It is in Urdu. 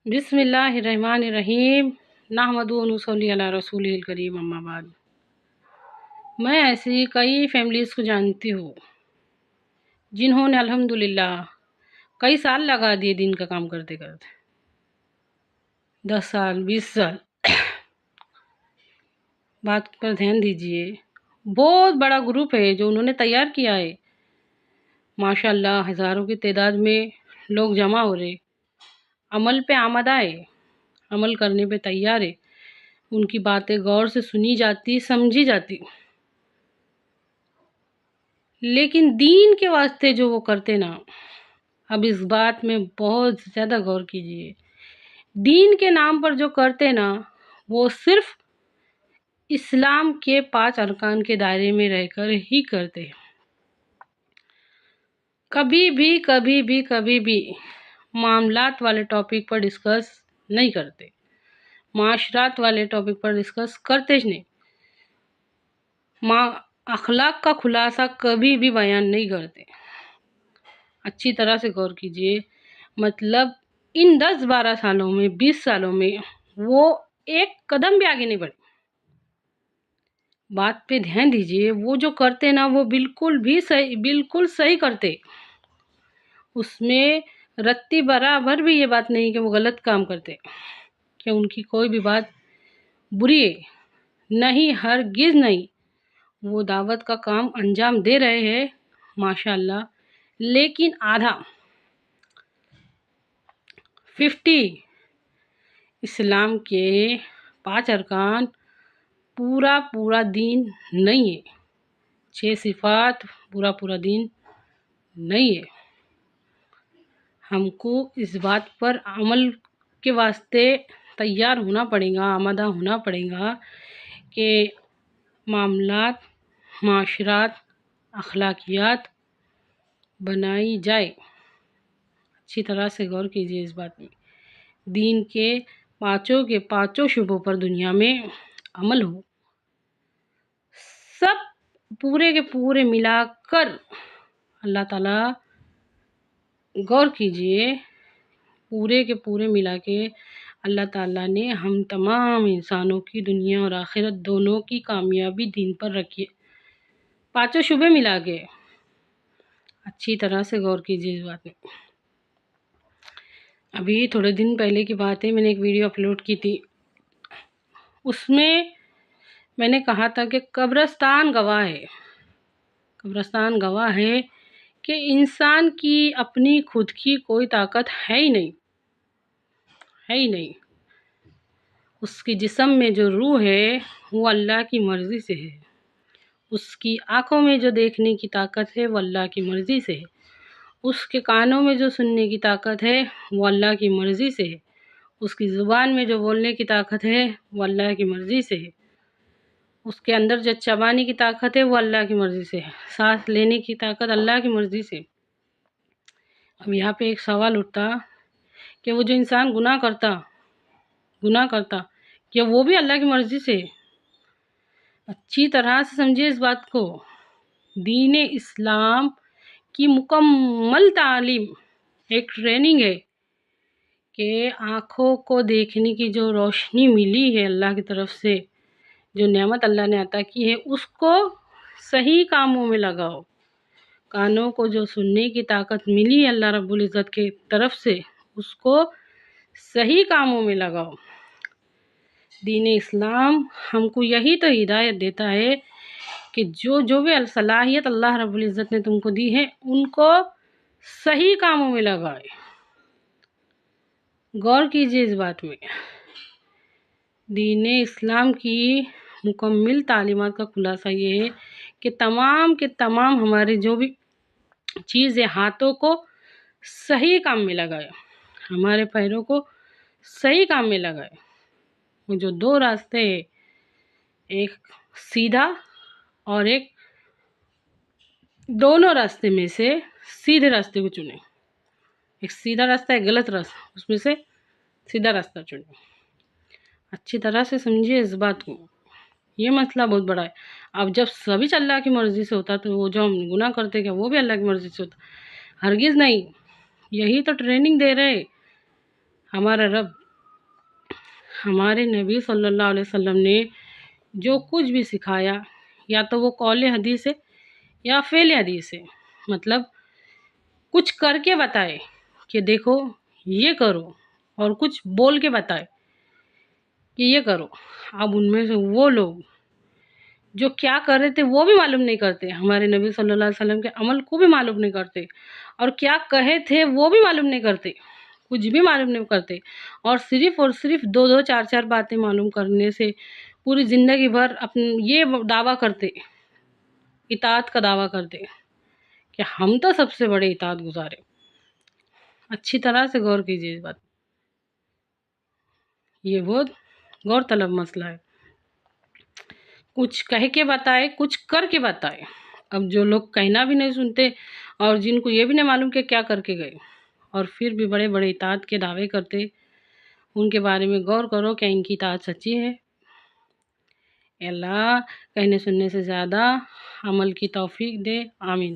بسم اللہ الرحمن الرحیم نحمدہ و نصلی علی رسول الکریم اما بعد۔ میں ایسی کئی فیملیز کو جانتی ہوں جنہوں نے الحمدللہ کئی سال لگا دیے دین کا کام کرتے کرتے، 10 سال 20 سال۔ بات پر دھیان دیجئے، بہت بڑا گروپ ہے جو انہوں نے تیار کیا ہے۔ ماشاءاللہ ہزاروں کی تعداد میں لوگ جمع ہو رہے، عمل پہ آمادہ ہے، عمل کرنے پہ تیار ہے، ان کی باتیں غور سے سنی جاتی، سمجھی جاتی، لیکن دین کے واسطے جو وہ کرتے نا، اب اس بات میں بہت زیادہ غور کیجئے، دین کے نام پر جو کرتے نا وہ صرف اسلام کے 5 ارکان کے دائرے میں رہ کر ہی کرتے، کبھی بھی معاملات والے ٹاپک پر ڈسکس نہیں کرتے، معاشرات والے ٹاپک پر ڈسکس کرتے ہی نہیں، اخلاق کا خلاصہ کبھی بھی بیان نہیں کرتے۔ اچھی طرح سے غور کیجئے، مطلب ان 10-12 سالوں میں 20 سالوں میں وہ ایک قدم بھی آگے نہیں بڑھے۔ بات پہ دھیان دیجئے، وہ جو کرتے نا وہ بالکل صحیح کرتے، اس میں رتی برابر بھی یہ بات نہیں کہ وہ غلط کام کرتے، کہ ان کی کوئی بھی بات بری ہے، نہیں، ہرگز نہیں۔ وہ دعوت کا کام انجام دے رہے ہیں ماشاءاللہ، لیکن آدھا 50 اسلام کے 5 ارکان پورا دین نہیں ہے، 6 صفات پورا دین نہیں ہے۔ ہم کو اس بات پر عمل کے واسطے تیار ہونا پڑے گا، آمادہ ہونا پڑے گا کہ معاملات، معاشرات، اخلاقیات بنائی جائے۔ اچھی طرح سے غور کیجئے اس بات میں، دین کے پانچوں شعبوں پر دنیا میں عمل ہو، سب پورے کے پورے ملا کر اللہ تعالیٰ، غور کیجئے، پورے کے پورے ملا کے اللہ تعالیٰ نے ہم تمام انسانوں کی دنیا اور آخرت دونوں کی کامیابی دین پر رکھی ہے، 5 شعبے ملا کے۔ اچھی طرح سے غور کیجئے اس بات میں۔ ابھی تھوڑے دن پہلے کی بات ہے، میں نے ایک ویڈیو اپلوڈ کی تھی، اس میں میں نے کہا تھا کہ قبرستان گواہ ہے کہ انسان کی اپنی خود کی کوئی طاقت ہے ہی نہیں، اس کی جسم میں جو روح ہے وہ اللہ کی مرضی سے ہے، اس کی آنکھوں میں جو دیکھنے کی طاقت ہے وہ اللہ کی مرضی سے ہے، اس کے کانوں میں جو سننے کی طاقت ہے وہ اللہ کی مرضی سے ہے، اس کی زبان میں جو بولنے کی طاقت ہے وہ اللہ کی مرضی سے ہے، اس کے اندر جو چبانے کی طاقت ہے وہ اللہ کی مرضی سے ہے، سانس لینے کی طاقت اللہ کی مرضی سے۔ اب یہاں پہ ایک سوال اٹھتا کہ وہ جو انسان گناہ کرتا کہ وہ بھی اللہ کی مرضی سے ہے؟ اچھی طرح سے سمجھے اس بات کو، دین اسلام کی مکمل تعلیم ایک ٹریننگ ہے کہ آنکھوں کو دیکھنے کی جو روشنی ملی ہے اللہ کی طرف سے، جو نعمت اللہ نے عطا کی ہے، اس کو صحیح کاموں میں لگاؤ، کانوں کو جو سننے کی طاقت ملی ہے اللہ رب العزت کی طرف سے، اس کو صحیح کاموں میں لگاؤ۔ دین اسلام ہم کو یہی تو ہدایت دیتا ہے کہ جو بھی صلاحیت اللہ رب العزت نے تم کو دی ہے ان کو صحیح کاموں میں لگائے۔ غور کیجئے اس بات میں، دین اسلام کی مکمل تعلیمات کا خلاصہ یہ ہے کہ تمام کے تمام ہمارے جو بھی چیزیں، ہاتھوں کو صحیح کام میں لگائے، ہمارے پیروں کو صحیح کام میں لگائے۔ وہ جو 2 راستے ہیں، ایک سیدھا اور ایک، دونوں راستے میں سے سیدھے راستے کو چنیں، ایک سیدھا راستہ ہے غلط راستہ، اس میں سے سیدھا راستہ چنیں۔ اچھی طرح سے سمجھیے اس بات کو، یہ مسئلہ بہت بڑا ہے۔ اب جب سبھی اللہ کی مرضی سے ہوتا تو وہ جو ہم گناہ کرتے کیا وہ بھی اللہ کی مرضی سے ہوتا؟ ہرگز نہیں، یہی تو ٹریننگ دے رہے ہمارا رب ہمارے نبی صلی اللہ علیہ وسلم نے جو کچھ بھی سکھایا، یا تو وہ قول حدیث ہے یا فعل حدیث ہے، مطلب کچھ کر کے بتائے کہ دیکھو یہ کرو، اور کچھ بول کے بتائے کہ یہ کرو۔ اب ان میں سے وہ لوگ جو کیا کر رہے تھے وہ بھی معلوم نہیں کرتے، ہمارے نبی صلی اللہ علیہ وسلم کے عمل کو بھی معلوم نہیں کرتے، اور کیا کہے تھے وہ بھی معلوم نہیں کرتے، کچھ بھی معلوم نہیں کرتے، اور صرف دو دو چار چار باتیں معلوم کرنے سے پوری زندگی بھر یہ دعویٰ کرتے، اطاعت کا دعویٰ کرتے کہ ہم تو سب سے بڑے اطاعت گزار ہیں۔ اچھی طرح سے غور کیجیے اس بات، یہ بہت غور طلب مسئلہ ہے۔ کچھ کہہ کے بتائے، کچھ کر کے بتائے۔ اب جو لوگ کہنا بھی نہیں سنتے اور جن کو یہ بھی نہیں معلوم کہ کیا کر کے گئے، اور پھر بھی بڑے بڑے اطاعت کے دعوے کرتے، ان کے بارے میں غور کرو کہ ان کی اطاعت سچی ہے۔ اللہ کہنے سننے سے زیادہ عمل کی توفیق دے، آمین۔